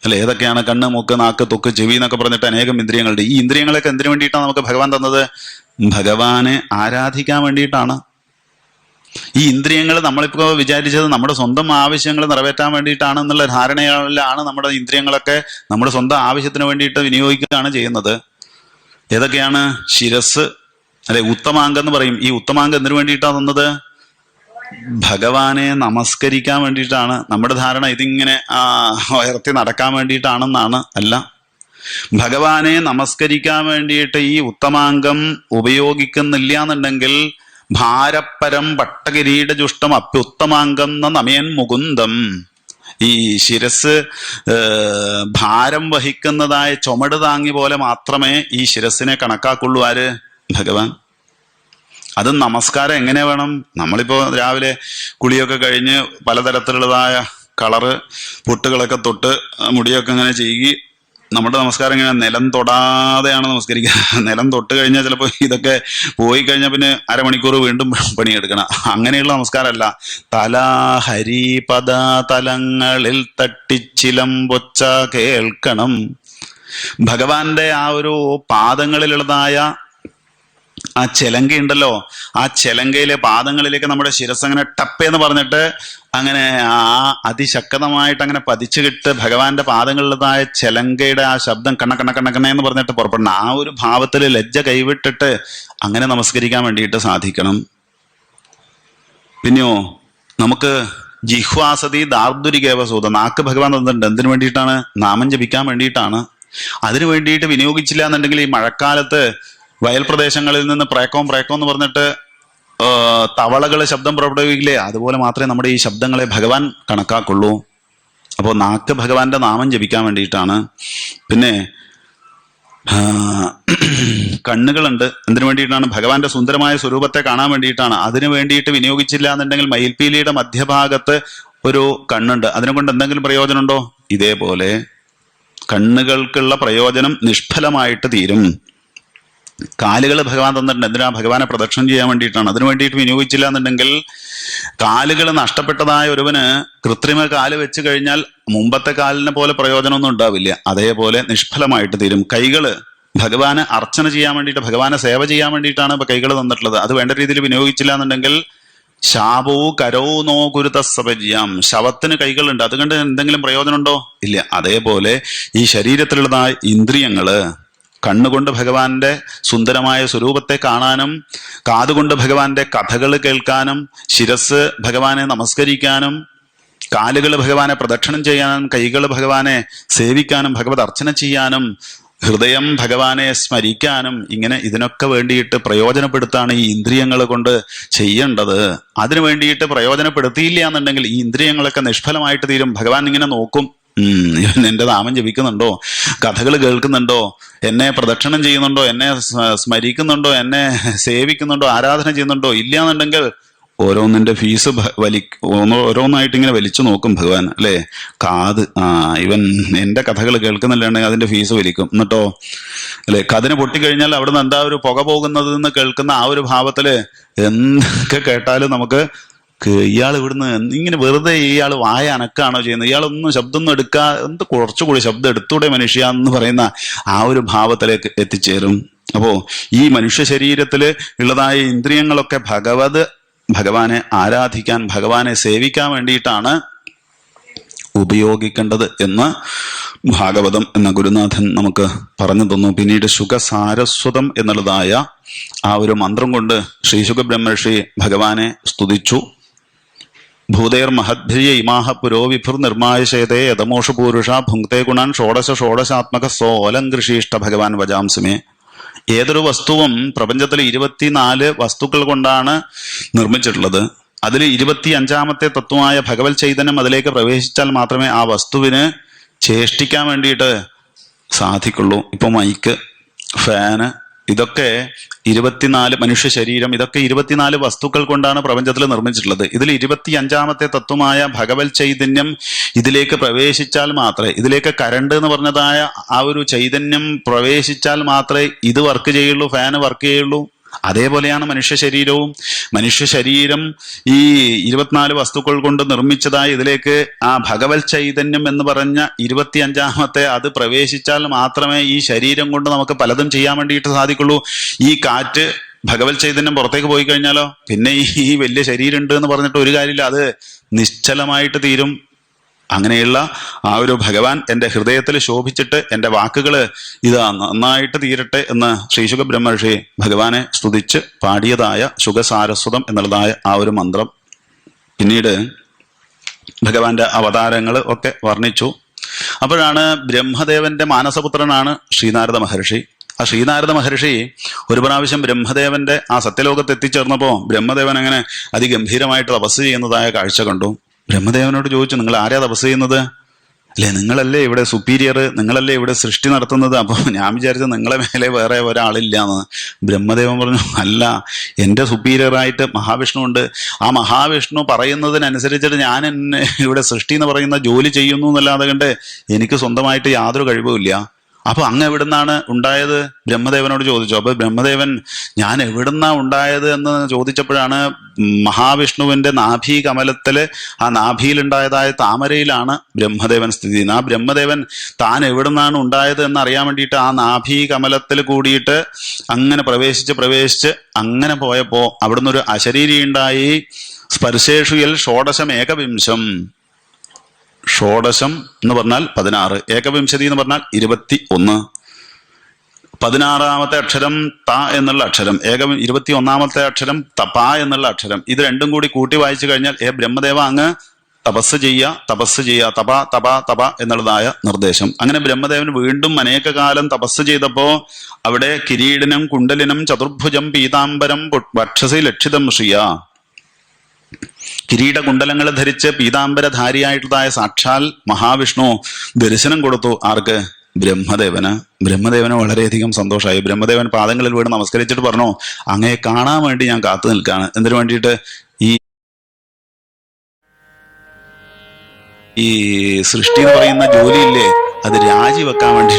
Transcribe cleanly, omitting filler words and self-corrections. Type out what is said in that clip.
അല്ലെ? ഏതൊക്കെയാണ്? കണ്ണ്, മൂക്ക്, നാക്ക്, ത്വക്ക്, ചെവി എന്നൊക്കെ പറഞ്ഞിട്ട് അനേകം ഇന്ദ്രിയങ്ങളുണ്ട്. ഈ ഇന്ദ്രിയങ്ങളൊക്കെ എന്തിനു വേണ്ടിയിട്ടാണ് നമുക്ക് ഭഗവാൻ തന്നത്? ഭഗവാനെ ആരാധിക്കാൻ വേണ്ടിയിട്ടാണ്. ഈ ഇന്ദ്രിയങ്ങൾ നമ്മളിപ്പോ വിചാരിച്ചത് നമ്മുടെ സ്വന്തം ആവശ്യങ്ങൾ നിറവേറ്റാൻ വേണ്ടിയിട്ടാണ് എന്നുള്ള ധാരണയിലാണ് നമ്മുടെ ഇന്ദ്രിയങ്ങളൊക്കെ നമ്മുടെ സ്വന്തം ആവശ്യത്തിന് വേണ്ടിയിട്ട് വിനിയോഗിക്കുകയാണ് ചെയ്യുന്നത്. ഏതൊക്കെയാണ്? ശിരസ്, അല്ലെ? ഉത്തമാംഗം എന്ന് പറയും. ഈ ഉത്തമാംഗം എന്തിനു വേണ്ടിയിട്ടാണ് തന്നത്? ഭഗവാനെ നമസ്കരിക്കാൻ വേണ്ടിയിട്ടാണ്. നമ്മുടെ ധാരണ ഇതിങ്ങനെ ഉയർത്തി നടക്കാൻ വേണ്ടിയിട്ടാണെന്നാണ്. അല്ല, ഭഗവാനെ നമസ്കരിക്കാൻ വേണ്ടിയിട്ട് ഈ ഉത്തമാംഗം ഉപയോഗിക്കുന്നില്ല എന്നുണ്ടെങ്കിൽ ഭാരപ്പരം ഭട്ടകിരീട ജുഷ്ടം അപ്യുത്തമാംഗം നമയൻ മുകുന്ദം. ഈ ശിരസ് ഭാരം വഹിക്കുന്നതായ ചുമട് താങ്ങി പോലെ മാത്രമേ ഈ ശിരസിനെ കണക്കാക്കുള്ളൂ. ആര്? ഭഗവാൻ. അത് നമസ്കാരം എങ്ങനെ വേണം? നമ്മളിപ്പോ രാവിലെ കുളിയൊക്കെ കഴിഞ്ഞ് പലതരത്തിലുള്ളതായ കളറ് പൊട്ടുകളൊക്കെ തൊട്ട് മുടിയൊക്കെ ഇങ്ങനെ ചെയ്യി നമ്മുടെ നമസ്കാരം ഇങ്ങനെ നിലം തൊടാതെയാണ് നമസ്കരിക്കുക. നിലം തൊട്ട് കഴിഞ്ഞാൽ ചിലപ്പോൾ ഇതൊക്കെ പോയി കഴിഞ്ഞാൽ പിന്നെ അരമണിക്കൂർ വീണ്ടും പണിയെടുക്കണം. അങ്ങനെയുള്ള നമസ്കാരമല്ല. തല ഹരിപദ തലങ്ങളിൽ തട്ടിച്ചിലമ്പൊച്ച കേൾക്കണം. ഭഗവാന്റെ ആ ഒരു പാദങ്ങളിലുള്ളതായ ആ ചെലങ്ക ഉണ്ടല്ലോ, ആ ചെലങ്കയിലെ പാദങ്ങളിലേക്ക് നമ്മുടെ ശിരസ് അങ്ങനെ ടപ്പേന്ന് പറഞ്ഞിട്ട് അങ്ങനെ ആ അതിശക്തമായിട്ട് അങ്ങനെ പതിച്ചുകിട്ട് ഭഗവാന്റെ പാദങ്ങളിലുള്ളതായ ചെലങ്കയുടെ ആ ശബ്ദം കണ്ണ കണ്ണ കണ്ണ കണ്ണ എന്ന് പറഞ്ഞിട്ട് പുറപ്പെടണം. ആ ഒരു ഭാവത്തിൽ ലജ്ജ കൈവിട്ടിട്ട് അങ്ങനെ നമസ്കരിക്കാൻ വേണ്ടിയിട്ട് സാധിക്കണം. പിന്നെയോ നമുക്ക് ജിഹ്വാസതി ദാർദുരികേവസൂത, നാക്ക് ഭഗവാൻ തന്നിട്ടുണ്ട്. എന്തിനു വേണ്ടിയിട്ടാണ്? നാമം ജപിക്കാൻ വേണ്ടിയിട്ടാണ്. അതിനു വേണ്ടിയിട്ട് വിനിയോഗിച്ചില്ല എന്നുണ്ടെങ്കിൽ ഈ മഴക്കാലത്ത് വയൽ പ്രദേശങ്ങളിൽ നിന്ന് പ്രേക്കോം എന്ന് പറഞ്ഞിട്ട് തവളകൾ ശബ്ദം പുറപ്പെടുവിക്കില്ലേ? അതുപോലെ മാത്രമേ നമ്മുടെ ഈ ശബ്ദങ്ങളെ ഭഗവാൻ കണക്കാക്കുള്ളൂ. അപ്പോൾ നാക്ക് ഭഗവാന്റെ നാമം ജപിക്കാൻ വേണ്ടിയിട്ടാണ്. പിന്നെ കണ്ണുകളുണ്ട്. എന്തിനു വേണ്ടിയിട്ടാണ്? ഭഗവാന്റെ സുന്ദരമായ സ്വരൂപത്തെ കാണാൻ വേണ്ടിയിട്ടാണ്. അതിനു വേണ്ടിയിട്ട് വിനിയോഗിച്ചില്ല എന്നുണ്ടെങ്കിൽ മയിൽപീലിയുടെ മധ്യഭാഗത്ത് ഒരു കണ്ണുണ്ട്. അതിനെ കൊണ്ട് എന്തെങ്കിലും പ്രയോജനമുണ്ടോ? ഇതേപോലെ കണ്ണുകൾക്കുള്ള പ്രയോജനം നിഷ്ഫലമായിട്ട് തീരും. കാലുകൾ ഭഗവാൻ തന്നിട്ടുണ്ട്. എന്തിനാ? ഭഗവാനെ പ്രദക്ഷിണം ചെയ്യാൻ വേണ്ടിയിട്ടാണ്. അതിനു വേണ്ടിയിട്ട് വിനിയോഗിച്ചില്ല എന്നുണ്ടെങ്കിൽ കാലുകൾ നഷ്ടപ്പെട്ടതായ ഒരുവന് കൃത്രിമ കാല് വെച്ച് കഴിഞ്ഞാൽ മുമ്പത്തെ കാലിനെ പോലെ പ്രയോജനമൊന്നും ഉണ്ടാവില്ല. അതേപോലെ നിഷ്ഫലമായിട്ട് തീരും. കൈകള് ഭഗവാനെ അർച്ചന ചെയ്യാൻ വേണ്ടിയിട്ട്, ഭഗവാനെ സേവ ചെയ്യാൻ വേണ്ടിയിട്ടാണ് ഇപ്പൊ കൈകൾ തന്നിട്ടുള്ളത്. അത് വേണ്ട രീതിയിൽ വിനിയോഗിച്ചില്ല എന്നുണ്ടെങ്കിൽ ശാപവും കരവും നോ കുരുതസ്സപര്യാം, ശവത്തിന് കൈകളുണ്ട്, അതുകൊണ്ട് എന്തെങ്കിലും പ്രയോജനമുണ്ടോ? ഇല്ല. അതേപോലെ ഈ ശരീരത്തിലുള്ളതായ ഇന്ദ്രിയങ്ങള് കണ്ണുകൊണ്ട് ഭഗവാന്റെ സുന്ദരമായ സ്വരൂപത്തെ കാണാനും, കാതുകൊണ്ട് ഭഗവാന്റെ കഥകൾ കേൾക്കാനും, ശിരസ് ഭഗവാനെ നമസ്കരിക്കാനും, കാലുകൾ ഭഗവാനെ പ്രദക്ഷിണം ചെയ്യാനും, കൈകൾ ഭഗവാനെ സേവിക്കാനും, ഭഗവത് അർച്ചന ചെയ്യാനും, ഹൃദയം ഭഗവാനെ സ്മരിക്കാനും, ഇങ്ങനെ ഇതിനൊക്കെ വേണ്ടിയിട്ട് പ്രയോജനപ്പെടുത്താണ് ഈ ഇന്ദ്രിയങ്ങൾ കൊണ്ട് ചെയ്യേണ്ടത്. അതിനു വേണ്ടിയിട്ട് പ്രയോജനപ്പെടുത്തിയില്ല എന്നുണ്ടെങ്കിൽ ഈ ഇന്ദ്രിയങ്ങളൊക്കെ നിഷ്ഫലമായിട്ട് തീരും. ഭഗവാൻ ഇങ്ങനെ നോക്കും, ഇവൻ എന്റെ നാമം ജപിക്കുന്നുണ്ടോ, കഥകൾ കേൾക്കുന്നുണ്ടോ, എന്നെ പ്രദക്ഷിണം ചെയ്യുന്നുണ്ടോ, എന്നെ സ്മരിക്കുന്നുണ്ടോ, എന്നെ സേവിക്കുന്നുണ്ടോ, ആരാധന ചെയ്യുന്നുണ്ടോ? ഇല്ല എന്നുണ്ടെങ്കിൽ ഓരോന്നിന്റെ ഫീസ് ഓരോന്നായിട്ട് ഇങ്ങനെ വലിച്ചു നോക്കും ഭഗവാൻ. അല്ലെ? കാത്, ഇവൻ എന്റെ കഥകൾ കേൾക്കുന്നില്ലെങ്കിൽ അതിന്റെ ഫീസ് വലിക്കും. എന്നിട്ടോ അല്ലെ, കഥന് പൊട്ടിക്കഴിഞ്ഞാൽ അവിടുന്ന് എന്താ ഒരു പുക പോകുന്നത് എന്ന് കേൾക്കുന്ന ആ ഒരു ഭാവത്തില് എന്തൊക്കെ കേട്ടാലും നമുക്ക് ഇയാൾ ഇവിടുന്ന് ഇങ്ങനെ വെറുതെ ഇയാൾ വായ അനക്കാണോ ചെയ്യുന്നത്, ഇയാളൊന്നും ശബ്ദമൊന്നും എന്ത് കുറച്ചുകൂടി ശബ്ദം എടുത്തൂടെ മനുഷ്യ എന്ന് പറയുന്ന ആ ഒരു ഭാവത്തിലേക്ക് എത്തിച്ചേരും. അപ്പോ ഈ മനുഷ്യ ശരീരത്തില് ഉള്ളതായ ഇന്ദ്രിയങ്ങളൊക്കെ ഭഗവാനെ ആരാധിക്കാൻ, ഭഗവാനെ സേവിക്കാൻ വേണ്ടിയിട്ടാണ് ഉപയോഗിക്കേണ്ടത് എന്ന് ഭാഗവതം എന്ന ഗുരുനാഥൻ നമുക്ക് പറഞ്ഞു തന്നു. പിന്നീട് ശുഖസാരസ്വതം എന്നുള്ളതായ ആ ഒരു മന്ത്രം കൊണ്ട് ശ്രീ ശുഖബ്രഹ്മർഷി ഭഗവാനെ സ്തുതിച്ചു. ഭൂതേർ മഹദ്ഭിര്യ ഇമാഹ പുരോ വിഭുർ നിർമായശേതേ യഥമോഷ പൂരുഷ ഭുങ്ക്തേ ഗുണാൻ ഷോഡശാത്മക സോലങ്കൃഷിഷ്ട ഭഗവാൻ വജാംസിമേ. ഏതൊരു വസ്തുവും പ്രപഞ്ചത്തിൽ 24 വസ്തുക്കൾ കൊണ്ടാണ് നിർമ്മിച്ചിട്ടുള്ളത്. അതിൽ 25ാമത്തെ തത്വമായ ഭഗവത് ചൈതന്യം അതിലേക്ക് പ്രവേശിച്ചാൽ മാത്രമേ ആ വസ്തുവിന് ചേഷ്ടിക്കാൻ വേണ്ടിയിട്ട് സാധിക്കുള്ളൂ. ഇപ്പൊ മൈക്ക്, ഫാന്, ഇതൊക്കെ 24 മനുഷ്യ ശരീരം, ഇതൊക്കെ 24 വസ്തുക്കൾ കൊണ്ടാണ് പ്രപഞ്ചത്തിൽ നിർമ്മിച്ചിട്ടുള്ളത്. ഇതിൽ 25ാമത്തെ തത്വമായ ഭഗവത് ചൈതന്യം ഇതിലേക്ക് പ്രവേശിച്ചാൽ മാത്രമേ, ഇതിലേക്ക് കരണ്ട് എന്ന് പറഞ്ഞതായ ആ ഒരു ചൈതന്യം പ്രവേശിച്ചാൽ മാത്രമേ ഇത് വർക്ക് ചെയ്യുള്ളൂ, ഫാന് വർക്ക് ചെയ്യുള്ളൂ. അതേപോലെയാണ് മനുഷ്യ ശരീരവും. മനുഷ്യ ശരീരം ഈ 24 വസ്തുക്കൾ കൊണ്ട് നിർമ്മിച്ചതായി ഇതിലേക്ക് ആ ഭഗവത് ചൈതന്യം എന്ന് പറഞ്ഞ 25ാമത്തെ അത് പ്രവേശിച്ചാൽ മാത്രമേ ഈ ശരീരം കൊണ്ട് നമുക്ക് പലതും ചെയ്യാൻ വേണ്ടിയിട്ട് സാധിക്കുള്ളൂ. ഈ കാറ്റ് ഭഗവത് ചൈതന്യം പുറത്തേക്ക് പോയി കഴിഞ്ഞാലോ പിന്നെ ഈ വലിയ ശരീരം ഉണ്ട് എന്ന് പറഞ്ഞിട്ട് ഒരു കാര്യമില്ല, അത് നിശ്ചലമായിട്ട് തീരും. അങ്ങനെയുള്ള ആ ഒരു ഭഗവാൻ എൻ്റെ ഹൃദയത്തിൽ ശോഭിച്ചിട്ട് എൻ്റെ വാക്കുകള് ഇത് നന്നായിട്ട് തീരട്ടെ എന്ന് ശ്രീശുഖ ബ്രഹ്മർഷി ഭഗവാനെ സ്തുതിച്ച് പാടിയതായ ശുഖസാരസ്വതം എന്നുള്ളതായ ആ ഒരു മന്ത്രം. പിന്നീട് ഭഗവാന്റെ അവതാരങ്ങൾ ഒക്കെ വർണ്ണിച്ചു. അപ്പോഴാണ് ബ്രഹ്മദേവന്റെ മാനസപുത്രനാണ് ശ്രീനാരദ മഹർഷി. ആ ശ്രീനാരദ മഹർഷി ഒരു പ്രാവശ്യം ബ്രഹ്മദേവന്റെ ആ സത്യലോകത്ത് എത്തിച്ചേർന്നപ്പോ ബ്രഹ്മദേവൻ അങ്ങനെ അതിഗംഭീരമായിട്ട് തപസ് ചെയ്യുന്നതായ കാഴ്ച കണ്ടു. ബ്രഹ്മദേവനോട് ചോദിച്ചു, നിങ്ങൾ ആരാ തപസ് ചെയ്യുന്നത്? അല്ലെ, നിങ്ങളല്ലേ ഇവിടെ സുപ്പീരിയർ, നിങ്ങളല്ലേ ഇവിടെ സൃഷ്ടി നടത്തുന്നത്, അപ്പൊ ഞാൻ വിചാരിച്ചു നിങ്ങളെ മേലെ വേറെ ഒരാളില്ലാന്ന്. ബ്രഹ്മദേവൻ പറഞ്ഞു, അല്ല, എൻ്റെ സുപ്പീരിയറായിട്ട് മഹാവിഷ്ണു ഉണ്ട്. ആ മഹാവിഷ്ണു പറയുന്നതിനനുസരിച്ചിട്ട് ഞാൻ എന്നെ ഇവിടെ സൃഷ്ടി എന്ന് പറയുന്ന ജോലി ചെയ്യുന്നു എന്നല്ലാതെ കണ്ട് എനിക്ക് സ്വന്തമായിട്ട് യാതൊരു കഴിവുമില്ല. അപ്പൊ അങ്ങ് എവിടുന്നാണ് ഉണ്ടായത്? ബ്രഹ്മദേവനോട് ചോദിച്ചു. അപ്പൊ ബ്രഹ്മദേവൻ ഞാൻ എവിടുന്നാ ഉണ്ടായത് എന്ന് ചോദിച്ചപ്പോഴാണ് മഹാവിഷ്ണുവിന്റെ നാഭി കമലത്തില് ആ നാഭിയിലുണ്ടായതായ താമരയിലാണ് ബ്രഹ്മദേവൻ സ്ഥിതി ചെയ്യുന്നത്. ആ ബ്രഹ്മദേവൻ താൻ എവിടുന്നാണ് ഉണ്ടായത് എന്ന് അറിയാൻ വേണ്ടിയിട്ട് ആ നാഭി കമലത്തിൽ കൂടിയിട്ട് അങ്ങനെ പ്രവേശിച്ച് അങ്ങനെ പോയപ്പോ അവിടുന്ന് ഒരു അശരീരി ഉണ്ടായി. സ്പർശേഷുയൽ ഷോഡശം ഏകവിംശം. ഷോഡശം എന്ന് പറഞ്ഞാൽ 16, ഏകവിംശതി എന്ന് പറഞ്ഞാൽ 21. 16ാമത്തെ അക്ഷരം ത എന്നുള്ള അക്ഷരം, 21ാമത്തെ അക്ഷരം തപ എന്നുള്ള അക്ഷരം, ഇത് രണ്ടും കൂടി കൂട്ടി വായിച്ചു കഴിഞ്ഞാൽ ബ്രഹ്മദേവ അങ്ങ് തപസ് ചെയ്യുക, തപ തപ തപ എന്നുള്ളതായ നിർദ്ദേശം. അങ്ങനെ ബ്രഹ്മദേവൻ വീണ്ടും അനേക കാലം തപസ് ചെയ്തപ്പോ അവിടെ കിരീടനം കുണ്ടലിനം ചതുർഭുജം പീതാംബരം വക്ഷസി ലക്ഷിതം ശ്രിയ, കിരീടകുണ്ടലങ്ങൾ ധരിച്ച് പീതാംബരധാരിയായിട്ടുള്ളതായ സാക്ഷാൽ മഹാവിഷ്ണു ദർശനം കൊടുത്തു. ആർക്ക്? ബ്രഹ്മദേവന് വളരെയധികം സന്തോഷമായി. ബ്രഹ്മദേവൻ പാദങ്ങളിൽ വീണ് നമസ്കരിച്ചിട്ട് പറഞ്ഞു, അങ്ങയെ കാണാൻ വേണ്ടി ഞാൻ കാത്തു നിൽക്കുകയാണ്. എന്തിനു വേണ്ടിയിട്ട്? ഈ സൃഷ്ടി എന്ന് പറയുന്ന ജോലിയില്ലേ, അത് രാജിവെക്കാൻ വേണ്ടി